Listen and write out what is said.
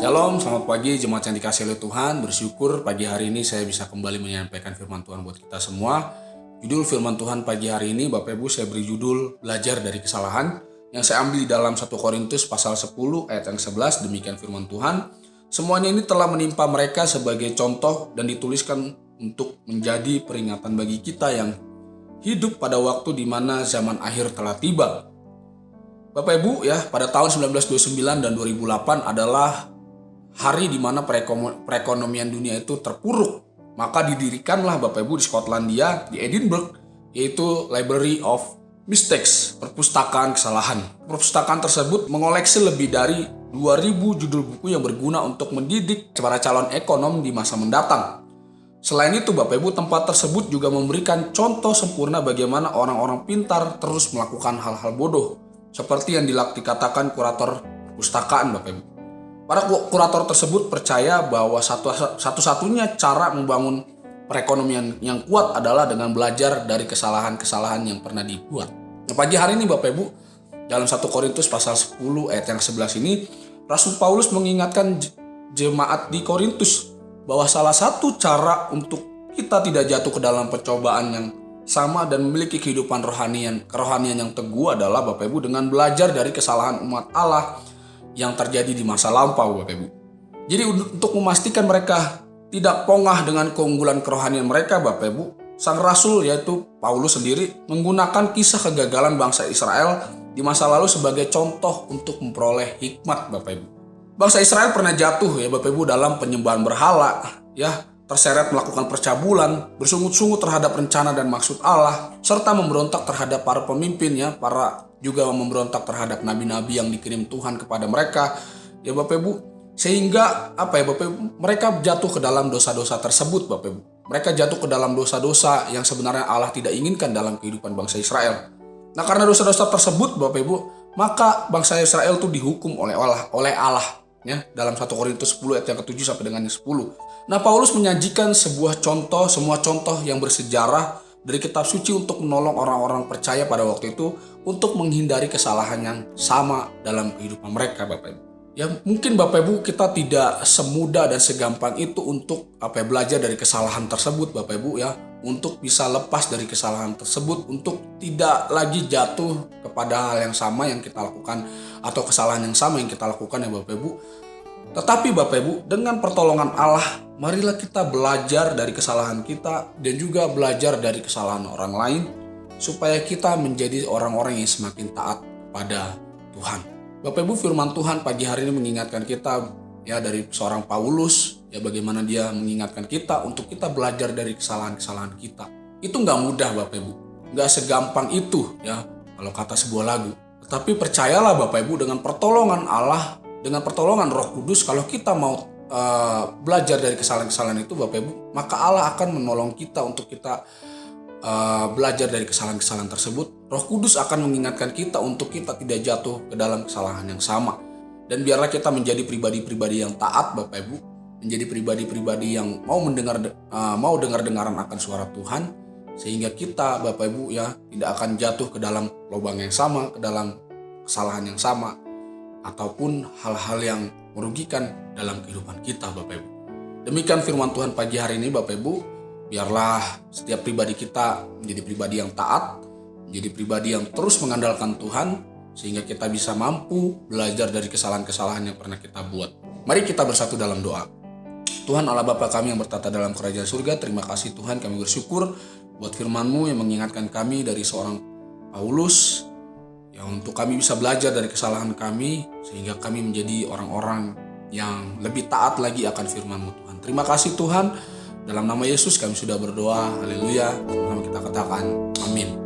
Shalom, selamat pagi jemaat yang dikasihi oleh Tuhan. Bersyukur pagi hari ini saya bisa kembali menyampaikan firman Tuhan buat kita semua. Judul firman Tuhan pagi hari ini, Bapak Ibu, saya beri judul Belajar dari Kesalahan, yang saya ambil di dalam 1 Korintus pasal 10 ayat yang 11. Demikian firman Tuhan. Semuanya ini telah menimpa mereka sebagai contoh dan dituliskan untuk menjadi peringatan bagi kita yang hidup pada waktu di mana zaman akhir telah tiba. Bapak Ibu ya, pada tahun 1929 dan 2008 adalah hari di mana perekonomian dunia itu terpuruk. Maka didirikanlah Bapak Ibu di Skotlandia, di Edinburgh, yaitu Library of Mistakes, perpustakaan kesalahan. Perpustakaan tersebut mengoleksi lebih dari 2000 judul buku yang berguna untuk mendidik para calon ekonom di masa mendatang. Selain itu Bapak Ibu, tempat tersebut juga memberikan contoh sempurna bagaimana orang-orang pintar terus melakukan hal-hal bodoh, seperti yang dikatakan kurator perpustakaan Bapak Ibu. Para kurator tersebut percaya bahwa satu-satunya cara membangun perekonomian yang kuat adalah dengan belajar dari kesalahan-kesalahan yang pernah dibuat. Nah, pagi hari ini Bapak Ibu, dalam 1 Korintus pasal 10 ayat yang 11 ini, Rasul Paulus mengingatkan jemaat di Korintus bahwa salah satu cara untuk kita tidak jatuh ke dalam percobaan yang sama dan memiliki kehidupan kerohanian yang teguh adalah Bapak Ibu dengan belajar dari kesalahan umat Allah yang terjadi di masa lampau Bapak Ibu. Jadi untuk memastikan mereka tidak pongah dengan keunggulan kerohanian mereka Bapak Ibu, sang rasul yaitu Paulus sendiri menggunakan kisah kegagalan bangsa Israel di masa lalu sebagai contoh untuk memperoleh hikmat Bapak Ibu. Bangsa Israel pernah jatuh ya Bapak Ibu dalam penyembahan berhala ya, terseret melakukan percabulan, bersungut-sungut terhadap rencana dan maksud Allah, serta memberontak terhadap para pemimpinnya, juga memberontak terhadap nabi-nabi yang dikirim Tuhan kepada mereka. Ya Bapak Ibu, sehingga Bapak Ibu, mereka jatuh ke dalam dosa-dosa tersebut Bapak Ibu. Mereka jatuh ke dalam dosa-dosa yang sebenarnya Allah tidak inginkan dalam kehidupan bangsa Israel. Nah, karena dosa-dosa tersebut Bapak Ibu, maka bangsa Israel itu dihukum oleh Allah ya, dalam 1 Korintus 10 ayat yang ke-7 sampai dengan yang 10. Nah, Paulus menyajikan semua contoh yang bersejarah dari kitab suci untuk menolong orang-orang percaya pada waktu itu untuk menghindari kesalahan yang sama dalam kehidupan mereka Bapak Ibu. Ya mungkin Bapak Ibu kita tidak semudah dan segampang itu untuk belajar dari kesalahan tersebut Bapak Ibu ya, untuk bisa lepas dari kesalahan tersebut, untuk tidak lagi jatuh kepada hal yang sama yang kita lakukan atau kesalahan yang sama yang kita lakukan ya Bapak Ibu. Tetapi Bapak Ibu, dengan pertolongan Allah, marilah kita belajar dari kesalahan kita dan juga belajar dari kesalahan orang lain supaya kita menjadi orang-orang yang semakin taat pada Tuhan. Bapak Ibu, firman Tuhan pagi hari ini mengingatkan kita ya dari seorang Paulus ya, bagaimana dia mengingatkan kita untuk kita belajar dari kesalahan-kesalahan kita. Itu nggak mudah Bapak Ibu, nggak segampang itu ya kalau kata sebuah lagu. Tetapi percayalah Bapak Ibu, dengan pertolongan Allah, dengan pertolongan Roh Kudus, kalau kita mau belajar dari kesalahan-kesalahan itu Bapak Ibu, maka Allah akan menolong kita untuk kita belajar dari kesalahan-kesalahan tersebut. Roh Kudus akan mengingatkan kita untuk kita tidak jatuh ke dalam kesalahan yang sama. Dan biarlah kita menjadi pribadi-pribadi yang taat Bapak Ibu, menjadi pribadi-pribadi yang mau dengar-dengaran akan suara Tuhan, sehingga kita Bapak Ibu ya tidak akan jatuh ke dalam lubang yang sama, ke dalam kesalahan yang sama, ataupun hal-hal yang merugikan dalam kehidupan kita Bapak Ibu. Demikian firman Tuhan pagi hari ini Bapak Ibu. Biarlah setiap pribadi kita menjadi pribadi yang taat, menjadi pribadi yang terus mengandalkan Tuhan, sehingga kita bisa mampu belajar dari kesalahan-kesalahan yang pernah kita buat. Mari kita bersatu dalam doa. Tuhan Allah Bapa kami yang bertata dalam kerajaan surga, terima kasih Tuhan, kami bersyukur buat firman-Mu yang mengingatkan kami dari seorang Paulus, ya, untuk kami bisa belajar dari kesalahan kami, sehingga kami menjadi orang-orang yang lebih taat lagi akan firman-Mu Tuhan. Terima kasih Tuhan, dalam nama Yesus kami sudah berdoa, haleluya, sama kita katakan amin.